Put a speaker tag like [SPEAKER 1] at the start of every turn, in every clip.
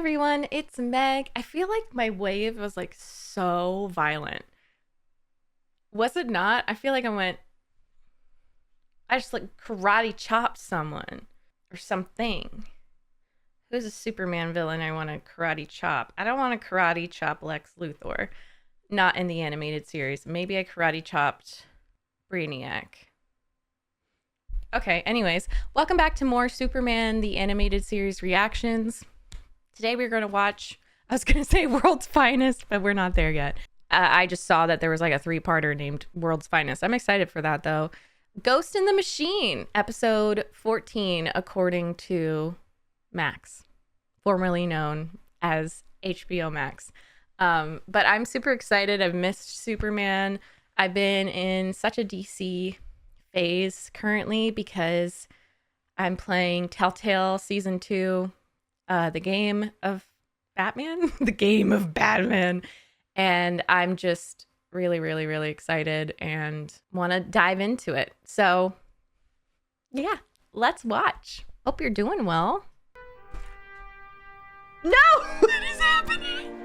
[SPEAKER 1] everyone, it's Meg. I feel like my wave was like so violent. Was it not? I feel like I just like karate chopped someone or something. Who's a Superman villain I want to karate chop? I don't want to karate chop Lex Luthor. Not in the animated series. Maybe I karate chopped Brainiac. Okay, anyways, welcome back to more Superman, the animated series reactions. Today we're going to watch, I was going to say World's Finest, but we're not there yet. I just saw that there was like a 3-parter named World's Finest. I'm excited for that though. Ghost in the Machine, episode 14, according to Max, formerly known as HBO Max. But I'm super excited. I've missed Superman. I've been in such a DC phase currently because I'm playing Telltale Season 2, the game of Batman, the game of Batman. And I'm just really, really, really excited and want to dive into it. So yeah, let's watch. Hope you're doing well. No! What is happening?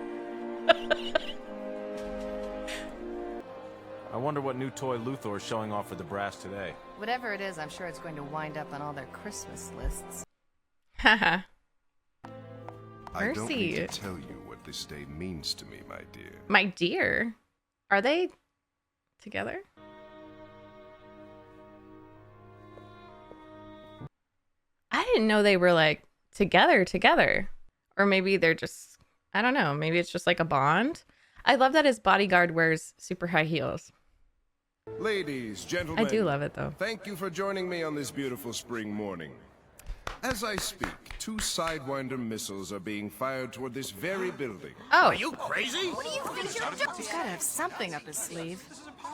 [SPEAKER 2] I wonder what new toy Luthor is showing off for the brass today.
[SPEAKER 3] Whatever it is, I'm sure it's going to wind up on all their Christmas lists.
[SPEAKER 1] Haha.
[SPEAKER 4] I don't need to
[SPEAKER 1] Mercy.
[SPEAKER 4] tell you what this day means to me, my dear.
[SPEAKER 1] My dear. Are they together? I didn't know they were like together. Or maybe they're just, I don't know. Maybe it's just like a bond. I love that his bodyguard wears super high heels.
[SPEAKER 4] Ladies, gentlemen.
[SPEAKER 1] I do love it though.
[SPEAKER 4] Thank you for joining me on this beautiful spring morning. As I speak, 2 Sidewinder missiles are being fired toward this very building.
[SPEAKER 1] Oh,
[SPEAKER 5] You crazy?
[SPEAKER 3] What do you think you're doing? He's got to have something up his sleeve.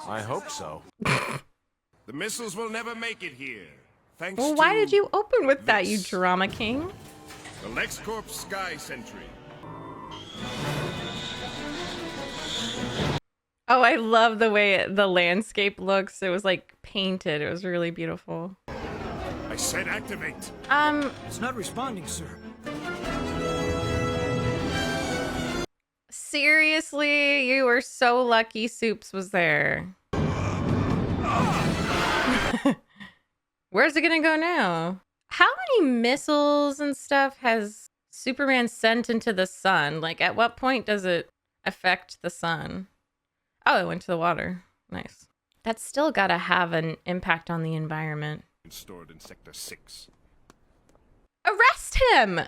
[SPEAKER 2] I hope so.
[SPEAKER 4] The missiles will never make it here. Thanks
[SPEAKER 1] well,
[SPEAKER 4] to
[SPEAKER 1] why did you open with that, you
[SPEAKER 4] this.
[SPEAKER 1] drama king?
[SPEAKER 4] the Lex Corp Sky Sentry.
[SPEAKER 1] Oh, I love the way the landscape looks. It was like painted. It was really beautiful.
[SPEAKER 4] I said activate.
[SPEAKER 5] It's not responding, sir.
[SPEAKER 1] Seriously, you were so lucky Soups was there. Where's it gonna go now? How many missiles and stuff has Superman sent into the sun? Like, at what point does it affect the sun? Oh, it went to the water. Nice. That's still gotta have an impact on the environment.
[SPEAKER 4] Stored in Sector 6.
[SPEAKER 1] Arrest him!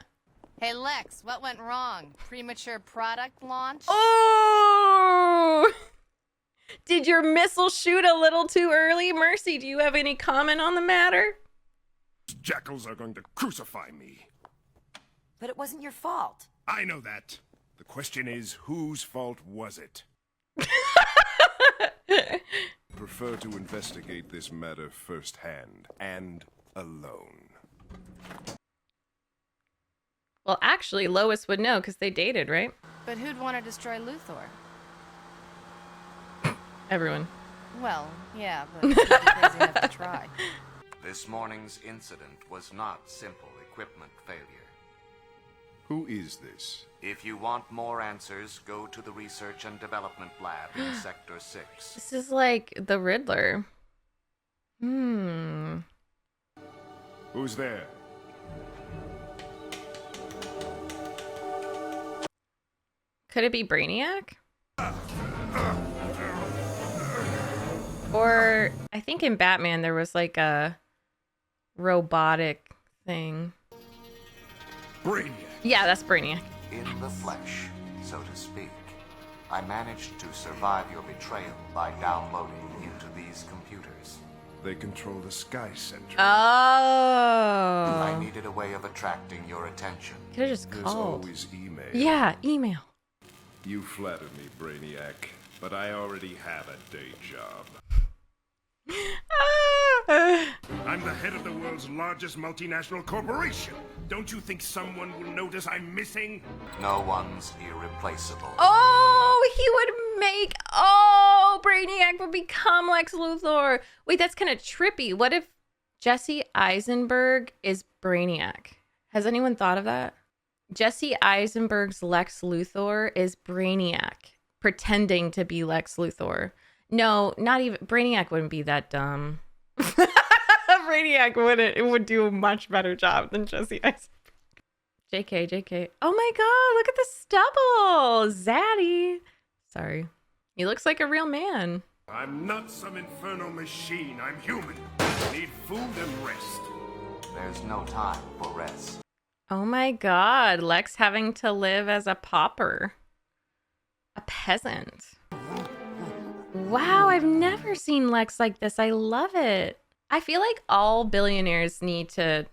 [SPEAKER 3] Hey, Lex, what went wrong? Premature product launch?
[SPEAKER 1] Oh! Did your missile shoot a little too early? Mercy, do you have any comment on the matter?
[SPEAKER 4] Jackals are going to crucify me.
[SPEAKER 6] But it wasn't your fault.
[SPEAKER 4] I know that. The question is, whose fault was it? Prefer to investigate this matter firsthand and alone.
[SPEAKER 1] Well, actually, Lois would know because they dated, right?
[SPEAKER 3] But who'd want to destroy Luthor?
[SPEAKER 1] Everyone.
[SPEAKER 3] Well, yeah, but he'd be crazy enough to try.
[SPEAKER 7] This morning's incident was not simple equipment failure.
[SPEAKER 4] Who is this?
[SPEAKER 7] If you want more answers, go to the Research and Development Lab in Sector 6.
[SPEAKER 1] This is like the Riddler. Hmm.
[SPEAKER 4] Who's there?
[SPEAKER 1] Could it be Brainiac? Or I think in Batman there was like a robotic thing.
[SPEAKER 4] Brainiac.
[SPEAKER 1] Yeah, that's Brainiac.
[SPEAKER 7] In the flesh, so to speak. I managed to survive your betrayal by downloading into these computers.
[SPEAKER 4] They control the Sky Sentry.
[SPEAKER 7] I
[SPEAKER 1] Oh.
[SPEAKER 7] needed a way of attracting your attention.
[SPEAKER 1] Could have just
[SPEAKER 4] There's
[SPEAKER 1] called.
[SPEAKER 4] always email.
[SPEAKER 1] Yeah, email.
[SPEAKER 4] You flatter me, Brainiac, but I already have a day job. I'm the head of the world's largest multinational corporation. Don't you think someone will notice I'm missing?
[SPEAKER 7] No one's irreplaceable.
[SPEAKER 1] Oh, he would make. Oh, Brainiac would become Lex Luthor. Wait, that's kind of trippy. What if Jesse Eisenberg is Brainiac? Has anyone thought of that? Jesse Eisenberg's Lex Luthor is Brainiac, pretending to be Lex Luthor. No, not even Brainiac wouldn't be that dumb. Brainiac wouldn't. It would do a much better job than Jesse Eisenberg. JK. Oh my god, look at the stubble. Zaddy. Sorry. He looks like a real man.
[SPEAKER 4] I'm not some infernal machine. I'm human. I need food and rest.
[SPEAKER 7] There's no time for rest.
[SPEAKER 1] Oh my god, Lex having to live as a pauper. A peasant. Wow, I've never seen Lex like this. I love it. I feel like all billionaires need to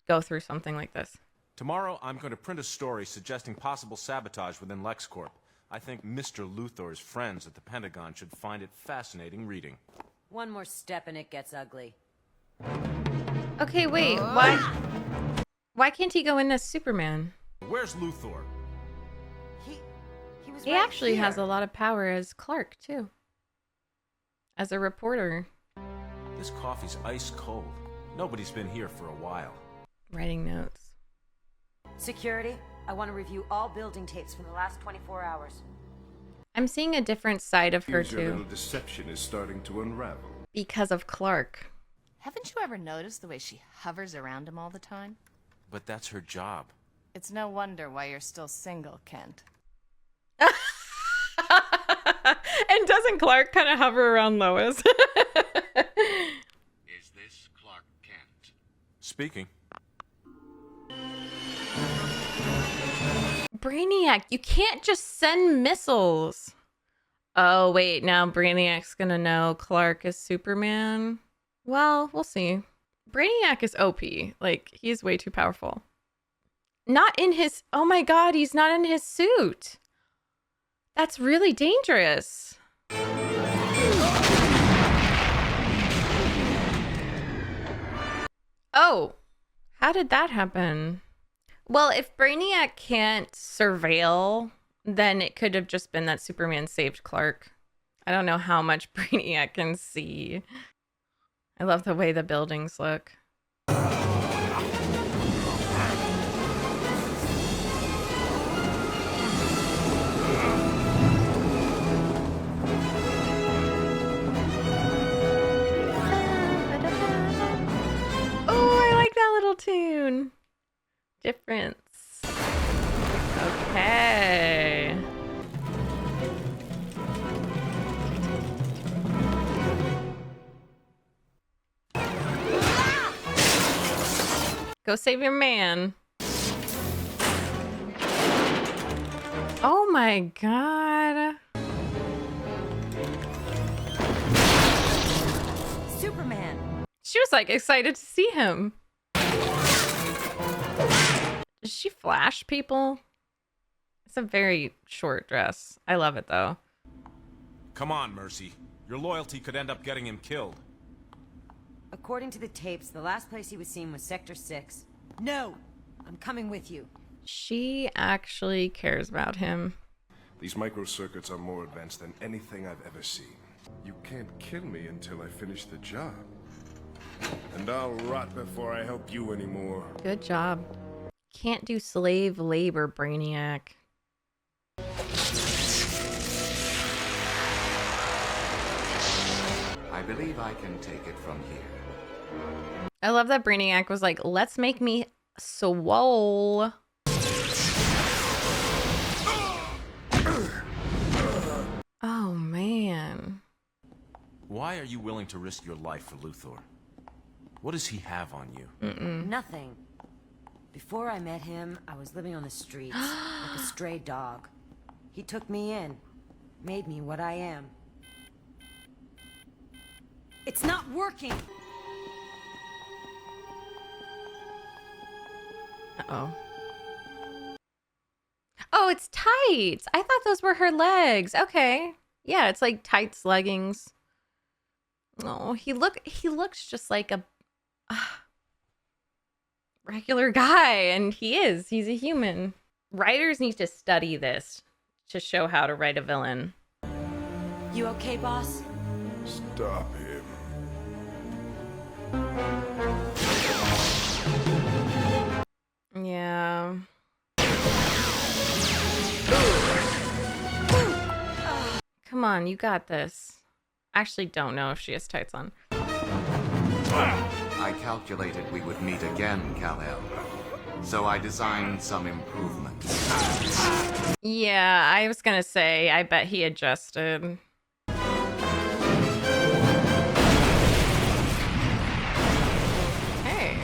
[SPEAKER 1] go through something like this.
[SPEAKER 2] Tomorrow, I'm going to print a story suggesting possible sabotage within Lex Corp. I think Mr. Luthor's friends at the Pentagon should find it fascinating reading.
[SPEAKER 6] One more step and it gets ugly.
[SPEAKER 1] Okay, wait, why can't he go in as Superman?
[SPEAKER 2] Where's Luthor?
[SPEAKER 6] He was
[SPEAKER 1] He
[SPEAKER 6] right
[SPEAKER 1] actually
[SPEAKER 6] here.
[SPEAKER 1] has a lot of power as Clark, too. As a reporter.
[SPEAKER 2] This coffee's ice cold. Nobody's been here for a while.
[SPEAKER 1] Writing notes.
[SPEAKER 6] Security, I want to review all building tapes from the last 24 hours.
[SPEAKER 1] I'm seeing a different side of her,
[SPEAKER 4] Here's your little
[SPEAKER 1] too.
[SPEAKER 4] deception is starting to unravel.
[SPEAKER 1] Because of Clark.
[SPEAKER 3] Haven't you ever noticed the way she hovers around him all the time?
[SPEAKER 2] But that's her job.
[SPEAKER 3] It's no wonder why you're still single, Kent.
[SPEAKER 1] And doesn't Clark kind of hover around Lois?
[SPEAKER 7] Is this Clark Kent?
[SPEAKER 2] Speaking.
[SPEAKER 1] Brainiac, you can't just send missiles. Oh, wait, now Brainiac's gonna know Clark is Superman? Well, we'll see. Brainiac is OP. Like, he's way too powerful. Not in his... Oh my god, he's not in his suit. That's really dangerous. Oh, how did that happen? Well, if Brainiac can't surveil, then it could have just been that Superman saved Clark. I don't know how much Brainiac can see. I love the way the buildings look. Oh, I like that little tune. Difference. Okay. Go save your man. Oh my god.
[SPEAKER 6] Superman!
[SPEAKER 1] She was like excited to see him. Does she flash people? It's a very short dress. I love it though.
[SPEAKER 2] Come on, Mercy. Your loyalty could end up getting him killed.
[SPEAKER 6] According to the tapes, the last place he was seen was Sector 6. No! I'm coming with you.
[SPEAKER 1] She actually cares about him.
[SPEAKER 4] These microcircuits are more advanced than anything I've ever seen. You can't kill me until I finish the job. And I'll rot before I help you anymore.
[SPEAKER 1] Good job. Can't do slave labor, Brainiac.
[SPEAKER 7] I believe I can take it from here.
[SPEAKER 1] I love that Brainiac was like, let's make me swole. Oh, man.
[SPEAKER 2] Why are you willing to risk your life for Luthor? What does he have on you?
[SPEAKER 6] Nothing. Before I met him, I was living on the streets, like a stray dog. He took me in, made me what I am. It's not working!
[SPEAKER 1] Uh-oh. Oh, it's tights. I thought those were her legs. Okay. Yeah, it's like tights leggings. Oh, he looks just like a regular guy, and he is. He's a human. Writers need to study this to show how to write a villain.
[SPEAKER 6] You okay, boss?
[SPEAKER 4] Stop him.
[SPEAKER 1] Yeah. Come on, you got this. I actually don't know if she has tights on.
[SPEAKER 7] I calculated we would meet again, Kal-El. So I designed some improvements.
[SPEAKER 1] Yeah, I was gonna say, I bet he adjusted. Hey.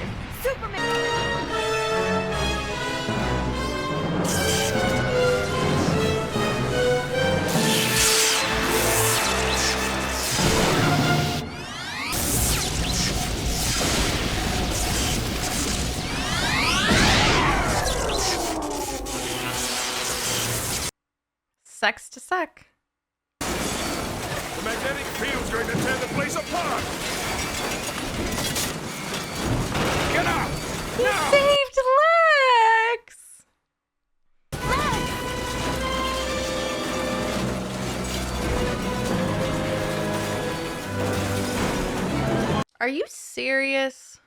[SPEAKER 1] Sex to suck.
[SPEAKER 4] The magnetic field's going to tear the place apart! Get up!
[SPEAKER 1] He
[SPEAKER 4] Now!
[SPEAKER 1] saved Lex! Are you serious?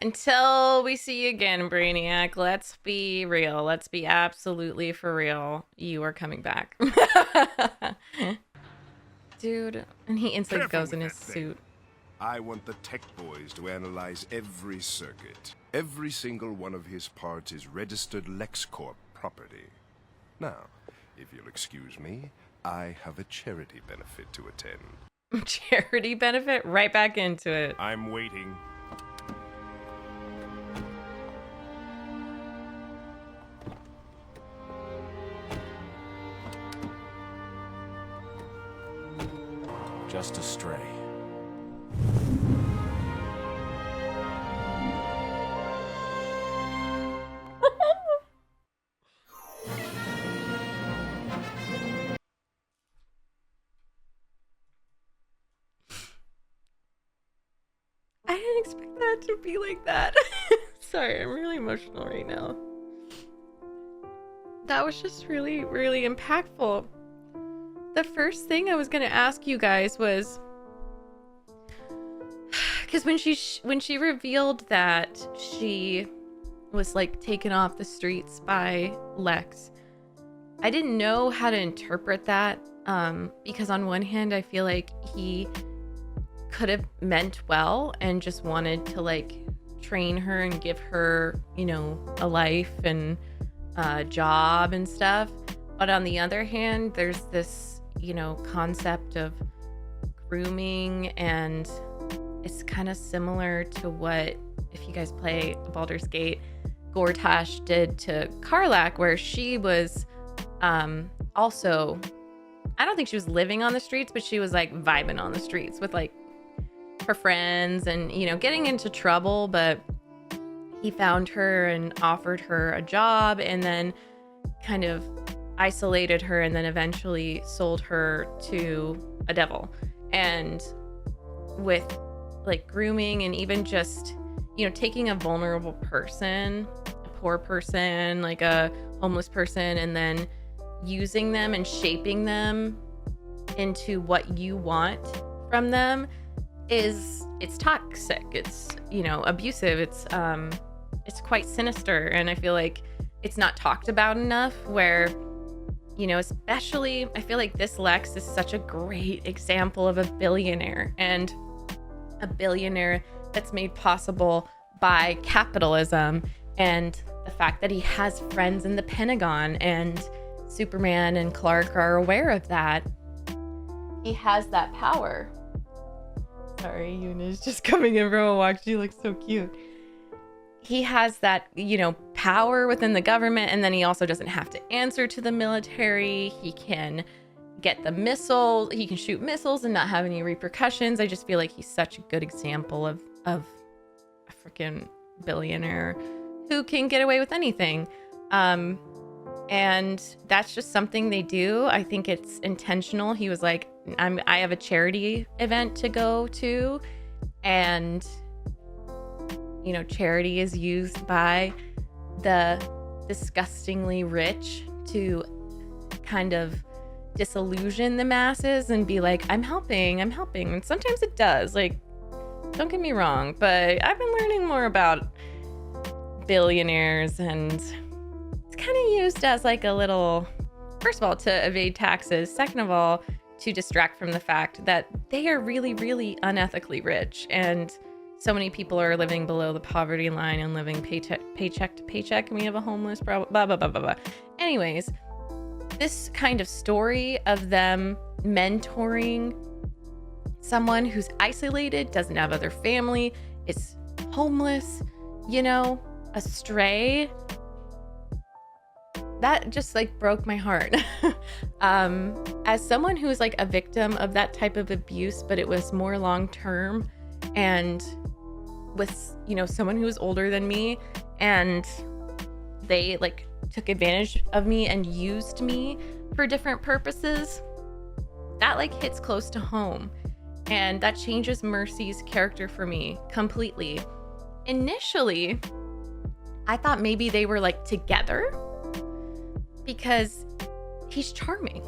[SPEAKER 1] Until we see you again, Brainiac, let's be real. Let's be absolutely for real. You are coming back. Dude, and he instantly
[SPEAKER 4] Careful
[SPEAKER 1] goes in
[SPEAKER 4] with
[SPEAKER 1] his
[SPEAKER 4] that thing.
[SPEAKER 1] suit.
[SPEAKER 4] I want the tech boys to analyze every circuit. Every single one of his parts is registered Lex Corp property. Now, if you'll excuse me, I have a charity benefit to attend.
[SPEAKER 1] Charity benefit? Right back into it.
[SPEAKER 4] I'm waiting.
[SPEAKER 2] Just a stray.
[SPEAKER 1] I didn't expect that to be like that. Sorry, I'm really emotional right now. That was just really, really impactful. The first thing I was gonna ask you guys was, because when she revealed that she was like taken off the streets by Lex, I didn't know how to interpret that. Because on one hand, I feel like he could have meant well and just wanted to like train her and give her, you know, a life and a job and stuff. But on the other hand, there's this, you know, concept of grooming, and it's kind of similar to what, if you guys play Baldur's Gate, Gortash did to Karlach, where she was also, I don't think she was living on the streets, but she was like vibing on the streets with like her friends and, you know, getting into trouble. But he found her and offered her a job and then kind of isolated her and then eventually sold her to a devil. And with like grooming and even just, you know, taking a vulnerable person, a poor person, like a homeless person, and then using them and shaping them into what you want from them it's toxic, it's, you know, abusive, it's quite sinister. And I feel like it's not talked about enough, where, you know, especially I feel like this Lex is such a great example of a billionaire, and a billionaire that's made possible by capitalism and the fact that he has friends in the Pentagon, and Superman and Clark are aware of that. He has that power. Sorry, Yuna's just coming in from a walk. She looks so cute. He has that, you know, power within the government, and then he also doesn't have to answer to the military. He can get the missiles. He can shoot missiles and not have any repercussions. I just feel like he's such a good example of a freaking billionaire who can get away with anything. And that's just something they do. I think it's intentional. He was like, I have a charity event to go to, and, you know, charity is used by the disgustingly rich to kind of disillusion the masses and be like, I'm helping. And sometimes it does. Like, don't get me wrong, but I've been learning more about billionaires, and it's kind of used as like a little, first of all, to evade taxes. Second of all, to distract from the fact that they are really, really unethically rich. And so many people are living below the poverty line and living paycheck to paycheck. And we have a homeless problem, blah, blah, blah, blah, blah. Anyways, this kind of story of them mentoring someone who's isolated, doesn't have other family, is homeless, you know, a stray, that just like broke my heart. As someone who is like a victim of that type of abuse, but it was more long term, and with, you know, someone who was older than me, and they like took advantage of me and used me for different purposes, that like hits close to home. And that changes Mercy's character for me completely. Initially, I thought maybe they were like together because he's charming.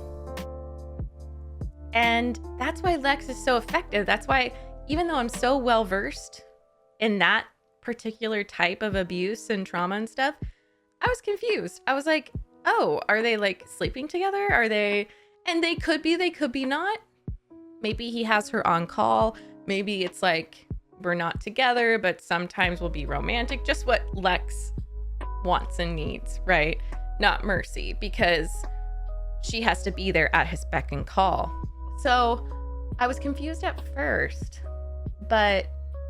[SPEAKER 1] And that's why Lex is so effective. That's why, even though I'm so well versed in that particular type of abuse and trauma and stuff, I was confused. I was like, oh, are they like sleeping together? Are they? And they could be not. Maybe he has her on call. Maybe it's like, we're not together, but sometimes we'll be romantic. Just what Lex wants and needs, right? Not Mercy, because she has to be there at his beck and call. So I was confused at first, but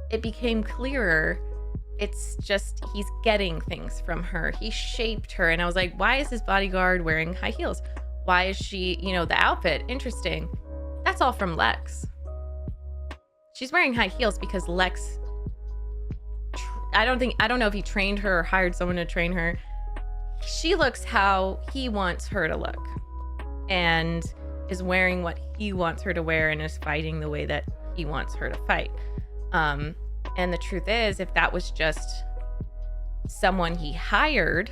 [SPEAKER 1] it became clearer. It's just he's getting things from her. He shaped her. And I was like, why is his bodyguard wearing high heels? Why is she, you know, the outfit, interesting. That's all from Lex. She's wearing high heels because Lex, I don't know if he trained her or hired someone to train her. She looks how he wants her to look and is wearing what he wants her to wear and is fighting the way that he wants her to fight. And the truth is, if that was just someone he hired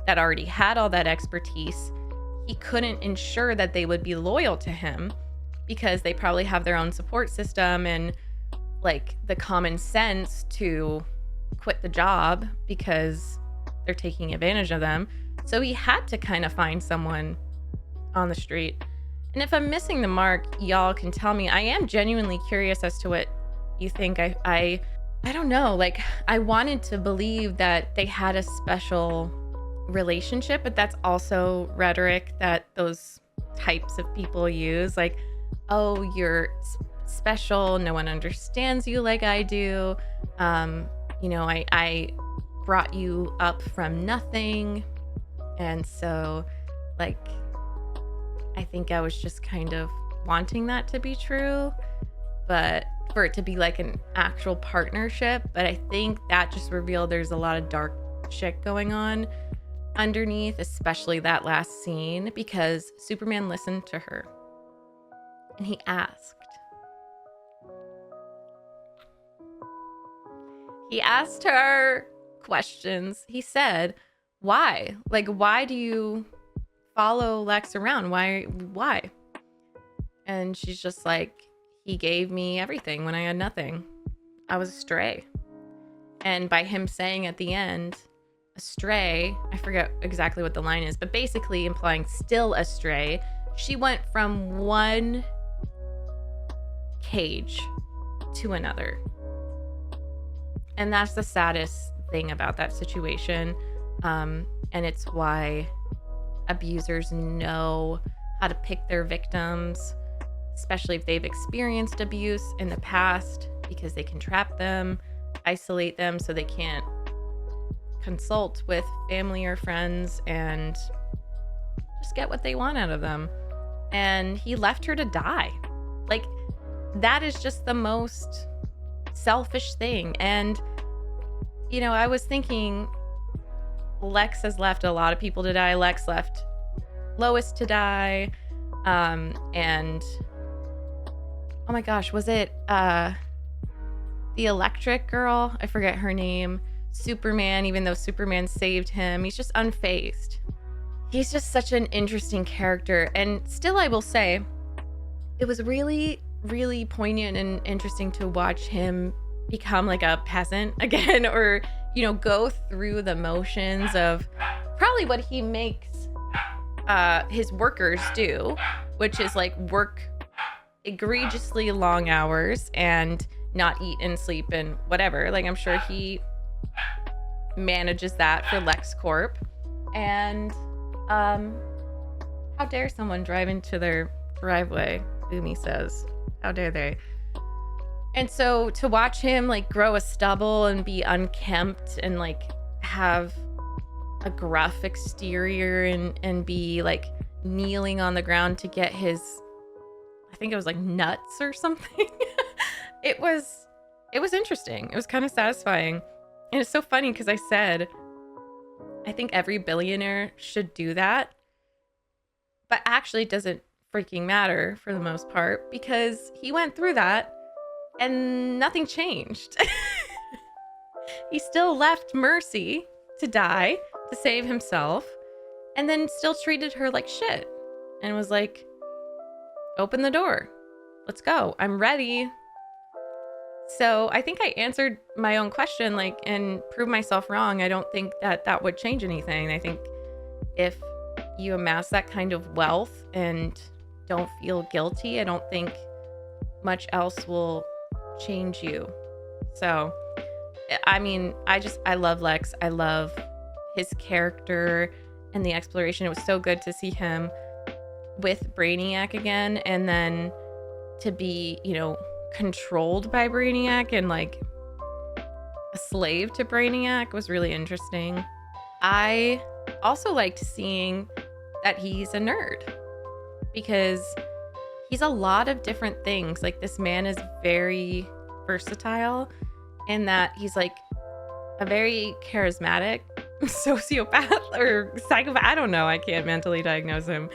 [SPEAKER 1] that already had all that expertise, he couldn't ensure that they would be loyal to him, because they probably have their own support system and like the common sense to quit the job because they're taking advantage of them. So he had to kind of find someone on the street. And if I'm missing the mark, y'all can tell me. I am genuinely curious as to what you think. I don't know. Like, I wanted to believe that they had a special relationship, but that's also rhetoric that those types of people use. Like, oh, you're special, no one understands you like I do. You know, I brought you up from nothing. And so, like, I think I was just kind of wanting that to be true, but for it to be like an actual partnership. But I think that just revealed there's a lot of dark shit going on underneath, especially that last scene, because Superman listened to her. And he asked. He asked her questions. He said, why? Like, why do you follow Lex around? Why? And she's just like, he gave me everything when I had nothing. I was a stray. And by him saying at the end, a stray, I forget exactly what the line is, but basically implying still a stray, she went from one cage to another. And that's the saddest thing about that situation. And it's why abusers know how to pick their victims, especially if they've experienced abuse in the past, because they can trap them, isolate them so they can't consult with family or friends and just get what they want out of them. And he left her to die. Like, that is just the most selfish thing. And, you know, I was thinking Lex has left a lot of people to die. Lex left Lois to die. And oh my gosh, was it the electric girl? I forget her name. Superman, even though Superman saved him, he's just unfazed. He's just such an interesting character. And still, I will say, it was really, really poignant and interesting to watch him become like a peasant again, or, go through the motions of probably what he makes his workers do, which is like work egregiously long hours and not eat and sleep and whatever. Like, I'm sure he manages that for Lex Corp. And how dare someone drive into their driveway, Boomy says. How dare they? And so to watch him like grow a stubble and be unkempt and like have a gruff exterior and be like kneeling on the ground to get his, I think it was like nuts or something. It was interesting. It was kind of satisfying. And it's so funny because I said, I think every billionaire should do that. But actually it doesn't freaking matter for the most part because he went through that and nothing changed. He still left Mercy to die to save himself and then still treated her like shit and was like, open the door. Let's go. I'm ready. So I think I answered my own question, like, and proved myself wrong. I don't think that would change anything. I think if you amass that kind of wealth and don't feel guilty, I don't think much else will change you. So, I mean, I love Lex. I love his character and the exploration. It was so good to see him with Brainiac again, and then to be, controlled by Brainiac and like a slave to Brainiac was really interesting. I also liked seeing that he's a nerd because he's a lot of different things. Like, this man is very versatile in that he's like a very charismatic sociopath or psychopath. I don't know. I can't mentally diagnose him.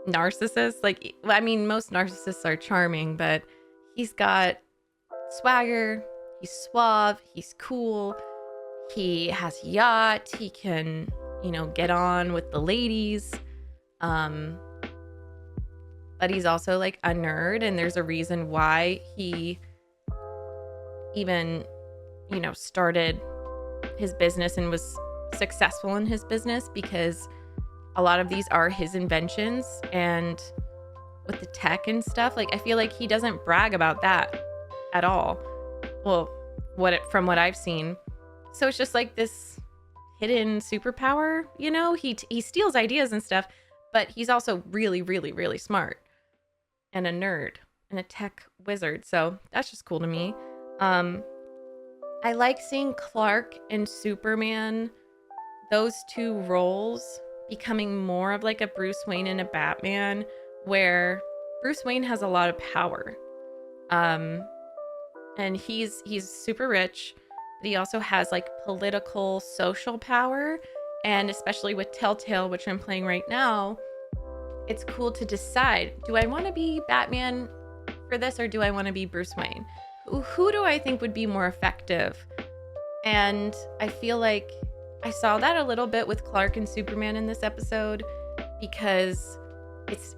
[SPEAKER 1] Narcissist. Like, I mean, most narcissists are charming, but he's got swagger. He's suave. He's cool. He has a yacht. He can, get on with the ladies. But he's also like a nerd, and there's a reason why he even, started his business and was successful in his business, because a lot of these are his inventions. And with the tech and stuff, like, I feel like he doesn't brag about that at all. Well, from what I've seen. So it's just like this hidden superpower, he steals ideas and stuff, but he's also really, really, really smart and a nerd and a tech wizard. So that's just cool to me. I like seeing Clark and Superman, those two roles, becoming more of like a Bruce Wayne and a Batman, where Bruce Wayne has a lot of power. And he's super rich, but he also has like political, social power. And especially with Telltale, which I'm playing right now, it's cool to decide, do I want to be Batman for this, or do I want to be Bruce Wayne? Who do I think would be more effective? And I feel like I saw that a little bit with Clark and Superman in this episode, because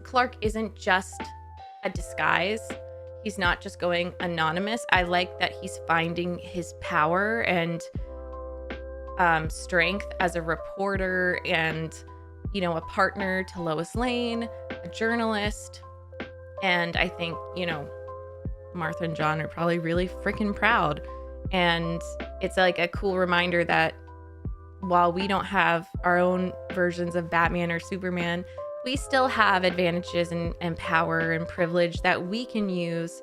[SPEAKER 1] Clark isn't just a disguise. He's not just going anonymous. I like that he's finding his power and strength as a reporter and, a partner to Lois Lane, a journalist. And I think, Martha and John are probably really freaking proud. And it's like a cool reminder that while we don't have our own versions of Batman or Superman, we still have advantages and power and privilege that we can use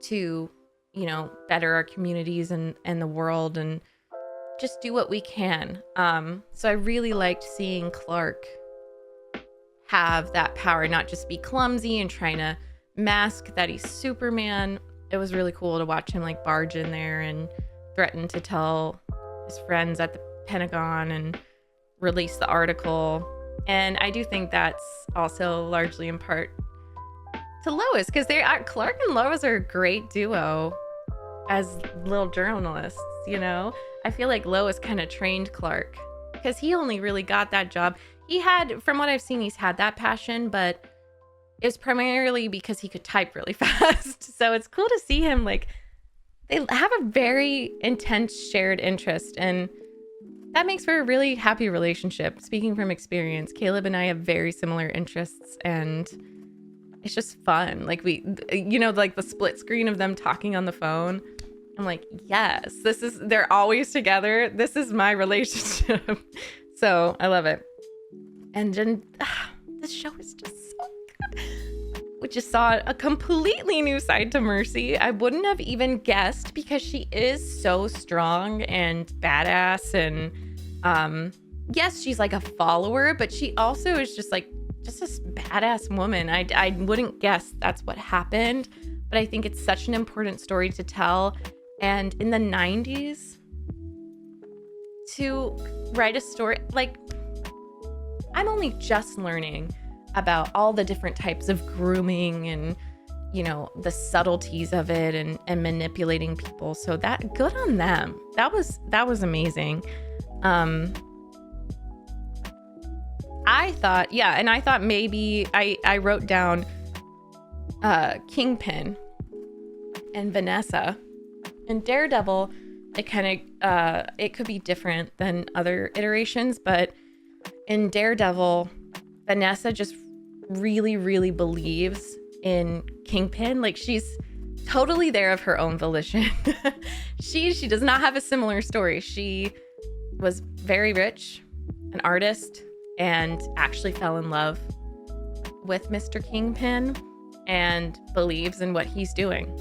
[SPEAKER 1] to, better our communities and the world and just do what we can. So I really liked seeing Clark have that power, not just be clumsy and trying to mask that he's Superman. It was really cool to watch him like barge in there and threaten to tell his friends at the Pentagon and release the article. And I do think that's also largely in part to Lois, because Clark and Lois are a great duo as little journalists. I feel like Lois kind of trained Clark, because he only really got that job. He had, from what I've seen, he's had that passion, but it was primarily because he could type really fast. So it's cool to see him, like, they have a very intense shared interest. And that makes for a really happy relationship. Speaking from experience, Caleb and I have very similar interests, and it's just fun. Like like the split screen of them talking on the phone. I'm like, yes, they're always together. This is my relationship. So I love it. And then this show is just so good. We just saw a completely new side to Mercy. I wouldn't have even guessed because she is so strong and badass. And yes, she's like a follower, but she also is just this badass woman. I wouldn't guess that's what happened, but I think it's such an important story to tell. And in the 90s, to write a story, like, I'm only just learning about all the different types of grooming and, the subtleties of it and manipulating people. So that, good on them. That was amazing. I thought maybe I wrote down Kingpin and Vanessa. In Daredevil, it could be different than other iterations, but in Daredevil, Vanessa just really, really believes in Kingpin. Like, she's totally there of her own volition. She does not have a similar story. She was very rich, an artist, and actually fell in love with Mr. Kingpin and believes in what he's doing.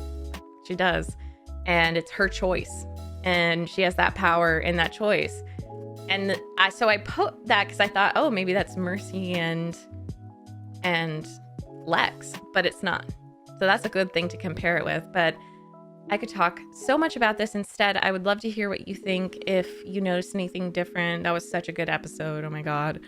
[SPEAKER 1] She does. And it's her choice. And she has that power in that choice. And I put that because I thought, oh, maybe that's Mercy and Lex, but it's not. So that's a good thing to compare it with. But I could talk so much about this instead. I would love to hear what you think, if you noticed anything different. That was such a good episode. Oh my God.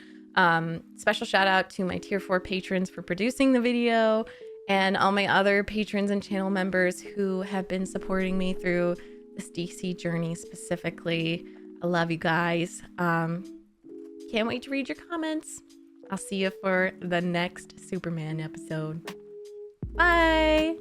[SPEAKER 1] Special shout out to my tier 4 patrons for producing the video, and all my other patrons and channel members who have been supporting me through this DC journey specifically. I love you guys. Can't wait to read your comments. I'll see you for the next Superman episode. Bye.